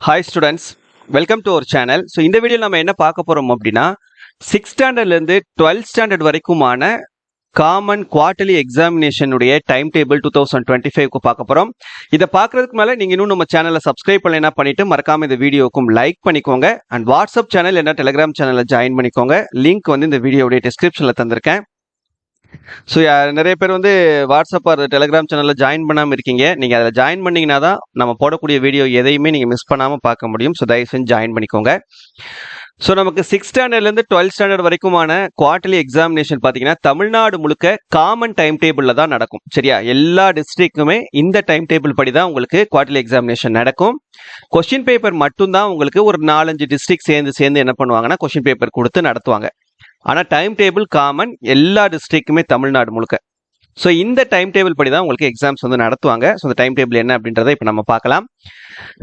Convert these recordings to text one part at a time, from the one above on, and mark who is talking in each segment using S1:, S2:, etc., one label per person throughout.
S1: Hi students, welcome to our channel. So இந்த video நம்ம என்ன பார்க்க போறோம் அப்படின்னா 6th ஸ்டாண்டர்ட்ல இருந்து 12th ஸ்டாண்டர்ட் வரைக்குமான காமன் குவார்டர்லி எக்ஸாமினேஷன் உடைய டைம் டேபிள் 2025க்கு பார்க்க போறோம். இதை பார்க்கறதுக்கு மேல நீங்க இன்னும் நம்ம சேனலை சப்ஸ்கிரைப் பண்ணலைன்னா பண்ணிட்டு மறக்காம இந்த வீடியோக்கும் லைக் பண்ணிக்கோங்க. அண்ட் வாட்ஸ்அப் சேனல் என்ன டெலிகிராம் சேனல்ல ஜாயின் பண்ணிக்கோங்க. லிங்க் வந்து இந்த வீடியோடைய டிஸ்கிரிப்ஷன்ல தந்திருக்கேன். ஸோ நிறைய பேர் வந்து வாட்ஸ்அப் ஆர் டெலிகிராம் சேனலில் ஜாயின் பண்ணாமல் இருக்கீங்க. நீங்கள் அதில் ஜாயின் பண்ணிங்கன்னா தான் நம்ம போடக்கூடிய வீடியோ எதையுமே நீங்கள் மிஸ் பண்ணாமல் பார்க்க முடியும். ஸோ தயவு செஞ்சு ஜாயின் பண்ணிக்கோங்க. ஸோ நமக்கு 6th ஸ்டாண்டர்ட்லேருந்து 12th ஸ்டாண்டர்ட் வரைக்குமான குவார்டர்லி எக்ஸாமினேஷன் பார்த்தீங்கன்னா தமிழ்நாடு முழுக்க காமன் டைம் டேபிளில் தான் நடக்கும். சரியா? எல்லா டிஸ்ட்ரிக்ட்டுமே இந்த டைம் டேபிள் படி தான் உங்களுக்கு குவார்டர்லி எக்ஸாமினேஷன் நடக்கும். கொஸ்டின் பேப்பர் மட்டும்தான் உங்களுக்கு ஒரு 4-5 டிஸ்ட்ரிக்ட் சேர்ந்து என்ன பண்ணுவாங்கன்னா கொஸ்டின் பேப்பர் கொடுத்து நடத்துவாங்க. ஆனால் டைம் டேபிள் காமன் எல்லா டிஸ்ட்ரிக்ட்டுமே தமிழ்நாடு முழுக்க. ஸோ இந்த டைம் டேபிள் படி தான் உங்களுக்கு எக்ஸாம்ஸ் வந்து நடத்துவாங்க. ஸோ இந்த டைம் டேபிள் என்ன அப்படின்றத இப்போ நம்ம பார்க்கலாம்.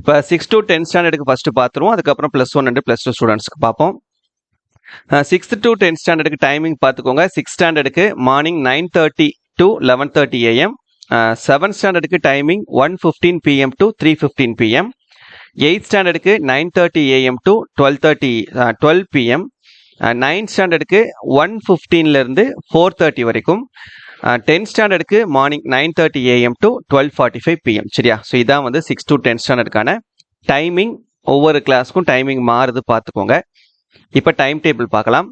S1: இப்போ 6th to 10th ஸ்டாண்டர்டுக்கு ஃபர்ஸ்ட் பார்த்துருவோம். அதுக்கப்புறம் +1 and +2 ஸ்டூடெண்ட்ஸ்க்கு பார்ப்போம். 6th to 10th ஸ்டாண்டர்டுக்கு டைமிங் பார்த்துக்கோங்க. 6th ஸ்டாண்டர்டுக்கு மார்னிங் 9:30 to 11:30 AM. 7th ஸ்டாண்டர்டுக்கு timing 1:15 PM to 3:15 PM. 8th ஸ்டாண்டர்டுக்கு 9:30 AM to 12 PM. 9th ஸ்டாண்டர்டுக்கு 1:15 4:30 வரைக்கும். 10th ஸ்டாண்டர்டுக்கு மார்னிங் 9:30 AM to 12:45 PM. சரியா? ஸோ இதான் வந்து 6th to 10th ஸ்டாண்டர்டுக்கான டைமிங். ஒவ்வொரு கிளாஸ்க்கும் டைமிங் மாறுது பார்த்துக்கோங்க. இப்போ டைம் டேபிள் பார்க்கலாம்.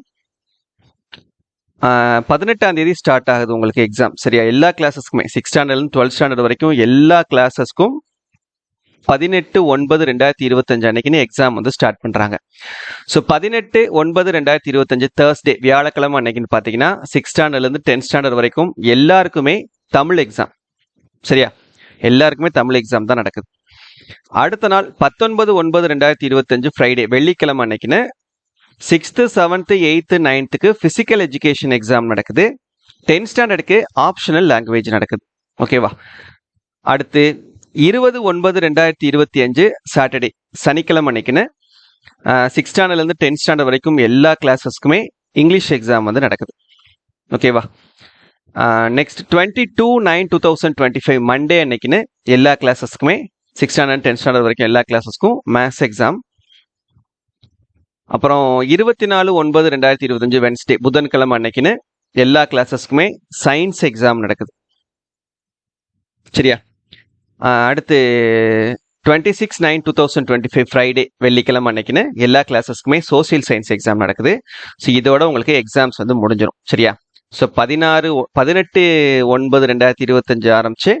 S1: 18ஆம் தேதி ஸ்டார்ட் ஆகுது உங்களுக்கு எக்ஸாம். சரியா? எல்லா கிளாஸஸ்க்குமே 6th ஸ்டாண்டர்ட்லேருந்து 12th ஸ்டாண்டர்ட் வரைக்கும் எல்லா கிளாஸஸ்க்கும் 18/9/2025 அன்னைக்குன்னு எக்ஸாம் வந்து ஸ்டார்ட் பண்றாங்க. ஸோ 18/9/2025 தேர்ஸ்டே வியாழக்கிழமை அன்னைக்குன்னு பார்த்தீங்கன்னா 6th ஸ்டாண்டர்ட்லேருந்து 10th ஸ்டாண்டர்ட் வரைக்கும் எல்லாருக்குமே தமிழ் எக்ஸாம். சரியா? எல்லாருக்குமே தமிழ் எக்ஸாம் தான் நடக்குது. அடுத்த நாள் 19/9/2025 ஃப்ரைடே வெள்ளிக்கிழமை அன்னைக்குன்னு 6th 7th 8th 9th physical education exam நடக்குது. 10th ஸ்டாண்டர்டுக்கு ஆப்ஷனல் லாங்குவேஜ் நடக்குது. ஓகேவா? அடுத்து 20/9/2025 சாட்டர்டே சனிக்கிழமை அன்னைக்குன்னு 6th ஸ்டாண்டர்ட்லேருந்து 10th ஸ்டாண்டர்ட் வரைக்கும் எல்லா கிளாஸஸ்க்குமே இங்கிலீஷ் எக்ஸாம் வந்து நடக்குது. ஓகேவா? நெக்ஸ்ட் 22/9/2025 மண்டே அன்னைக்குன்னு எல்லா கிளாஸஸ்க்குமே 6th ஸ்டாண்டர்ட் 10th ஸ்டாண்டர்ட் வரைக்கும் எல்லா கிளாஸஸ்க்கும் மேத்ஸ் எக்ஸாம். அப்புறம் 24/9/2025 வென்ஸ்டே புதன்கிழமை அன்னைக்குன்னு எல்லா கிளாஸஸ்க்குமே சயின்ஸ் எக்ஸாம் நடக்குது. சரியா? அடுத்து 26/9/2025 ஃப்ரைடே வெள்ளிக்கிழமை அன்னைக்குன்னு எல்லா கிளாஸஸ்க்குமே சோசியல் சயின்ஸ் எக்ஸாம் நடக்குது. ஸோ இதோட உங்களுக்கு எக்ஸாம்ஸ் வந்து முடிஞ்சிடும். சரியா? ஸோ 18/9/2025 ஆரம்பிச்சு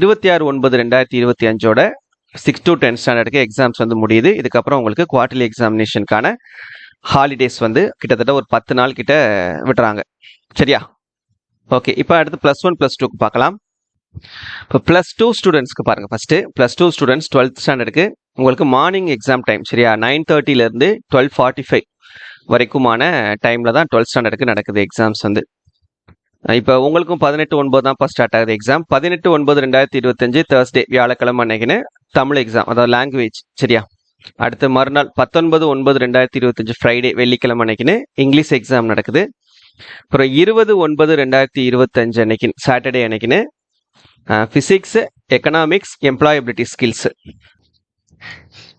S1: 26/9/2025 6th to 10th ஸ்டாண்டர்டுக்கு எக்ஸாம்ஸ் வந்து முடியுது. இதுக்கப்புறம் உங்களுக்கு குவார்டர்லி எக்ஸாமினேஷனுக்கான ஹாலிடேஸ் வந்து கிட்டத்தட்ட ஒரு 10 நாள் கிட்ட விட்டுறாங்க. சரியா? ஓகே, இப்போ அடுத்து +1 +2க்கு பார்க்கலாம். இப்போ +2 ஸ்டூடெண்ட்ஸ்க்கு பாருங்க. ஃபர்ஸ்ட் +2 ஸ்டூடெண்ட்ஸ் 12th ஸ்டாண்டர்டுக்கு உங்களுக்கு மார்னிங் எக்ஸாம் டைம். சரியா? 9:30 12:45 வரைக்குமான டைம்ல தான் 12th ஸ்டாண்டர்டுக்கு நடக்குது எக்ஸாம்ஸ் வந்து. இப்போ உங்களுக்கும் 18/9 தான் ஸ்டார்ட் ஆகுது எக்ஸாம். 18/9/2025 தேர்ஸ்டே வியாழக்கிழமை அன்னைக்குன்னு தமிழ் எக்ஸாம், அதாவது லாங்குவேஜ். சரியா? அடுத்து மறுநாள் 19/9/2025 ஃப்ரைடே வெள்ளிக்கிழமை அன்னைக்குன்னு இங்கிலீஷ் எக்ஸாம் நடக்குது. அப்புறம் 20/9/2025 அன்னைக்கு சாட்டர்டே அன்னைக்குன்னு பிசிக்ஸ், எக்கனாமிக்ஸ், எம்ப்ளாயபிலிட்டி ஸ்கில்ஸ்.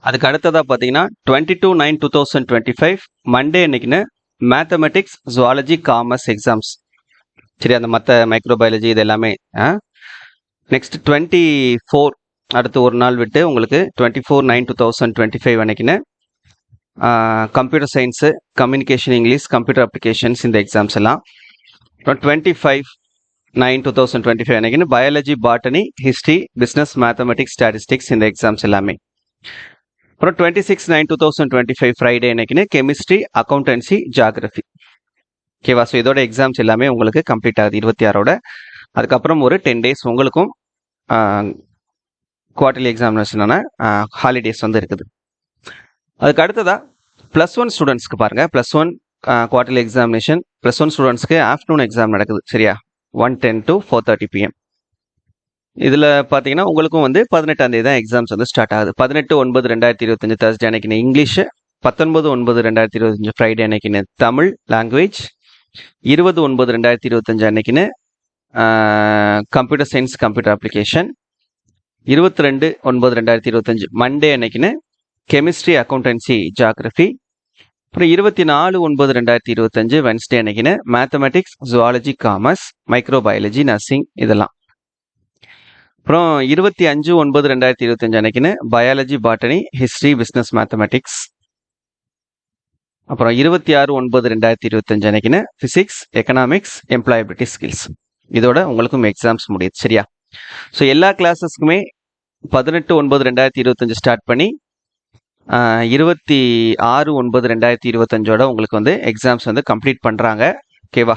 S1: அதுக்கு அடுத்ததா பார்த்தீங்கன்னா 22/9/2025 மண்டே அன்னைக்குன்னு மேத்தமெட்டிக்ஸ், ஜுவாலஜி, காமர்ஸ் எக்ஸாம்ஸ். சரி, அந்த மற்ற மைக்ரோபயாலஜி இது எல்லாமே. நெக்ஸ்ட் 24 அடுத்து ஒரு நாள் விட்டு உங்களுக்கு 24/9/2025 அன்னைக்குன்னு computer science, communication English, computer applications இந்த எக்ஸாம்ஸ் எல்லாம். அப்புறம் 25/9/2025 அன்னைக்குன்னு biology, botany, history, business, mathematics, statistics இந்த எக்ஸாம்ஸ் எல்லாமே. அப்புறம் 26/9/2025 ஃப்ரைடே அன்னைக்குன்னு கெமிஸ்ட்ரி, அக்கௌண்டன்சி, ஜியாகிரபி. ஓகேவா? ஸோ இதோட எக்ஸாம்ஸ் எல்லாமே உங்களுக்கு கம்ப்ளீட் ஆகுது 26ஓட. அதுக்கப்புறம் ஒரு 10 days உங்களுக்கும் குவார்டர்லி எக்ஸாமினேஷனான ஹாலிடேஸ் வந்து இருக்குது. அதுக்கு அடுத்ததா +1 ஸ்டூடெண்ட்ஸ்க்கு பாருங்க. +1 குவார்டர்லி எக்ஸாமினேஷன் +1 ஸ்டூடெண்ட்ஸ்க்கு ஆஃப்டர்நூன் எக்ஸாம் நடக்குது. சரியா? 1:10 to 4:30 PM. இதில் பார்த்தீங்கன்னா உங்களுக்கும் வந்து 18ஆம் தேதி தான் எக்ஸாம்ஸ் வந்து ஸ்டார்ட் ஆகுது. 18/9/2025 தேர்ஸ்டே அன்னைக்குன்னு இங்கிலீஷ், 19/9/2025 ஃப்ரைடே அன்னைக்குன்னு தமிழ் லாங்குவேஜ், 20/9/2025 அன்னைக்குன்னு computer science, computer application, 22/9/2025 Monday அன்னைக்குன்னு கெமிஸ்ட்ரி, அக்கௌண்டன்சி, ஜியாகிரபி. அப்புறம் 24/9/2025 வென்ஸ்டே அன்னைக்குன்னு mathematics, zoology, commerce, microbiology, nursing இதெல்லாம். அப்புறம் 25/9/2025 அன்னைக்குன்னு biology, botany, history, business, mathematics. அப்புறம் 26/9/2025 அன்னைக்குன்னு பிசிக்ஸ், எக்கனாமிக்ஸ், எம்ப்ளாயபிலிட்டி ஸ்கில்ஸ். இதோட உங்களுக்கும் எக்ஸாம்ஸ் முடியுது. சரியா? ஸோ எல்லா கிளாஸஸ்க்குமே 18/9/2025 ஸ்டார்ட் பண்ணி 26/9/2025 உங்களுக்கு வந்து எக்ஸாம்ஸ் வந்து கம்ப்ளீட் பண்ணுறாங்க. ஓகேவா?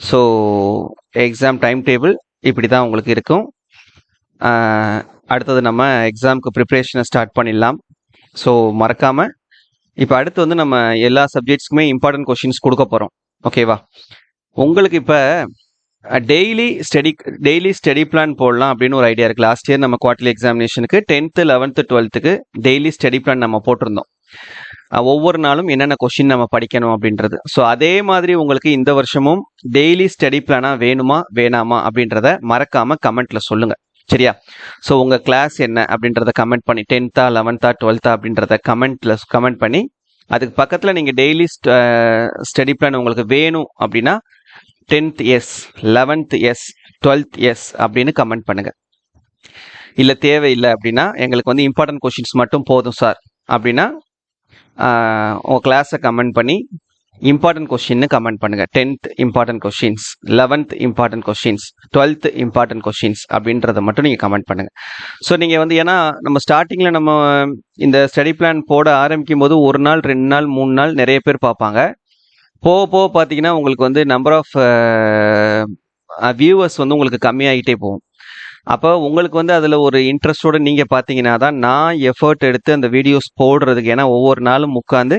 S1: ஸோ எக்ஸாம் டைம் டேபிள் இப்படி தான் உங்களுக்கு இருக்கும். அடுத்தது நம்ம எக்ஸாமுக்கு ப்ரிப்ரேஷனை ஸ்டார்ட் பண்ணிடலாம். ஸோ மறக்காமல் இப்போ அடுத்து வந்து நம்ம எல்லா சப்ஜெக்ட்ஸ்க்குமே இம்பார்ட்டன்ட் கொஷின்ஸ் கொடுக்க போகிறோம். ஓகேவா? உங்களுக்கு இப்போ டெய்லி ஸ்டடி பிளான் போடலாம் அப்படின்னு ஒரு ஐடியா இருக்குது. லாஸ்ட் இயர் நம்ம குவார்டர்லி எக்ஸாமினேஷனுக்கு 10th, 11th, 12th daily study plan நம்ம போட்டிருந்தோம். ஒவ்வொரு நாளும் என்னென்ன கொஷின் நம்ம படிக்கணும் அப்படின்றது. ஸோ அதே மாதிரி உங்களுக்கு இந்த வருஷமும் டெய்லி ஸ்டடி பிளானாக வேணுமா வேணாமா அப்படின்றத மறக்காம கமெண்ட்ல சொல்லுங்க. சரியா? ஸோ உங்க கிளாஸ் என்ன அப்படின்றத கமெண்ட் பண்ணி 10th, 11th, 12th அப்படின்றத கமெண்ட் பண்ணி அதுக்கு பக்கத்தில் நீங்கள் டெய்லி ஸ்டடி பிளான் உங்களுக்கு வேணும் அப்படின்னா 10th yes, 11th yes, 12th yes அப்படின்னு கமெண்ட் பண்ணுங்க. இல்லை தேவையில்லை அப்படின்னா எங்களுக்கு வந்து இம்பார்ட்டன்ட் கொஷின்ஸ் மட்டும் போதும் சார் அப்படின்னா உங்கள் கிளாஸை கமெண்ட் பண்ணி இம்பார்ட்டன்ட் கொஷின்னு கமெண்ட் பண்ணுங்க. 10th important questions, 11th important questions, 12th important questions அப்படின்றத மட்டும் நீங்கள் கமெண்ட் பண்ணுங்க. ஸோ நீங்கள் வந்து ஏன்னா நம்ம ஸ்டார்டிங்கில் நம்ம இந்த ஸ்டடி பிளான் போட ஆரம்பிக்கும் போது 1 நாள், 2 நாள், 3 நாள் நிறைய பேர் பார்ப்பாங்க. போக போக பார்த்தீங்கன்னா உங்களுக்கு வந்து நம்பர் ஆஃப் வியூவர்ஸ் வந்து உங்களுக்கு கம்மியாகிட்டே போகும். அப்போ உங்களுக்கு வந்து அதில் ஒரு இன்ட்ரெஸ்டோடு நீங்கள் பார்த்தீங்கன்னா தான் நான் எஃபர்ட் எடுத்து அந்த வீடியோஸ் போடுறதுக்கு. ஏன்னா ஒவ்வொரு நாளும் உட்காந்து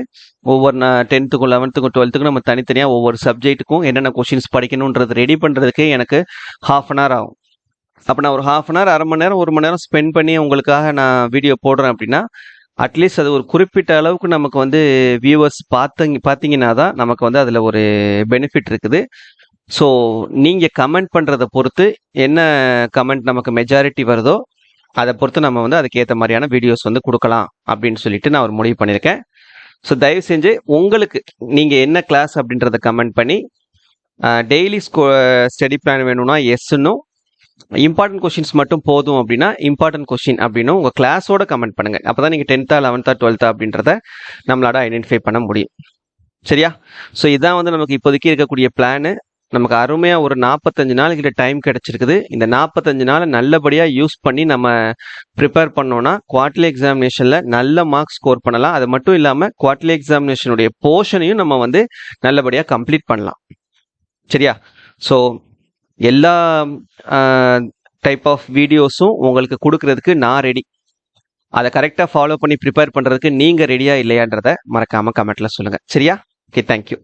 S1: ஒவ்வொரு 10th, 11th, 12th நம்ம தனித்தனியாக ஒவ்வொரு சப்ஜெக்ட்டுக்கும் என்னென்ன கொஷின்ஸ் படிக்கணுன்றது ரெடி பண்ணுறதுக்கு எனக்கு 1/2 hour ஆகும். அப்போ நான் ஒரு 1/2 hour, அரை மணி நேரம், 1 மணி நேரம் ஸ்பெண்ட் பண்ணி உங்களுக்காக நான் வீடியோ போடுறேன் அப்படின்னா அட்லீஸ்ட் அது ஒரு குறிப்பிட்ட அளவுக்கு நமக்கு வந்து வியூவர்ஸ் பார்த்தீங்கன்னா தான் நமக்கு வந்து அதில் ஒரு பெனிஃபிட் இருக்குது. ஸோ நீங்கள் கமெண்ட் பண்ணுறதை பொறுத்து என்ன கமெண்ட் நமக்கு மெஜாரிட்டி வருதோ அதை பொறுத்து நம்ம வந்து அதுக்கேற்ற மாதிரியான வீடியோஸ் வந்து கொடுக்கலாம் அப்படின்னு சொல்லிட்டு நான் ஒரு முடிவு பண்ணியிருக்கேன். ஸோ தயவு செஞ்சு உங்களுக்கு நீங்கள் என்ன கிளாஸ் அப்படின்றத கமெண்ட் பண்ணி டெய்லி ஸ்டடி பிளான் வேணும்னா எஸ்ன்னும், இம்பார்ட்டன்ட் கொஷின்ஸ் மட்டும் போதும் அப்படின்னா இம்பார்ட்டன்ட் கொஷின் அப்படின்னு உங்கள் கிளாஸோட கமெண்ட் பண்ணுங்க. அப்போ தான் நீங்கள் 10th, 11th, 12th அப்படின்றத நம்மளால ஐடென்டிஃபை பண்ண முடியும். சரியா? ஸோ இதான் வந்து நமக்கு இப்போதைக்கு இருக்கக்கூடிய பிளானு. நமக்கு அருமையாக ஒரு 45 நாளுக்கிட்ட டைம் கிடைச்சிருக்குது. இந்த 45 நாளை நல்லபடியாக யூஸ் பண்ணி நம்ம ப்ரிப்பேர் பண்ணோன்னா குவார்டர்லி எக்ஸாமினேஷனில் நல்ல மார்க்ஸ் ஸ்கோர் பண்ணலாம். அது மட்டும் இல்லாமல் குவார்டர்லி எக்ஸாமினேஷனுடைய போர்ஷனையும் நம்ம வந்து நல்லபடியாக கம்ப்ளீட் பண்ணலாம். சரியா? ஸோ எல்லா டைப் ஆஃப் வீடியோஸும் உங்களுக்கு கொடுக்கறதுக்கு நான் ரெடி. அதை கரெக்டாக ஃபாலோ பண்ணி ப்ரிப்பேர் பண்ணுறதுக்கு நீங்கள் ரெடியாக இல்லையான்றதை மறக்காமல் கமெண்ட்டில் சொல்லுங்கள். சரியா? Okay, thank you.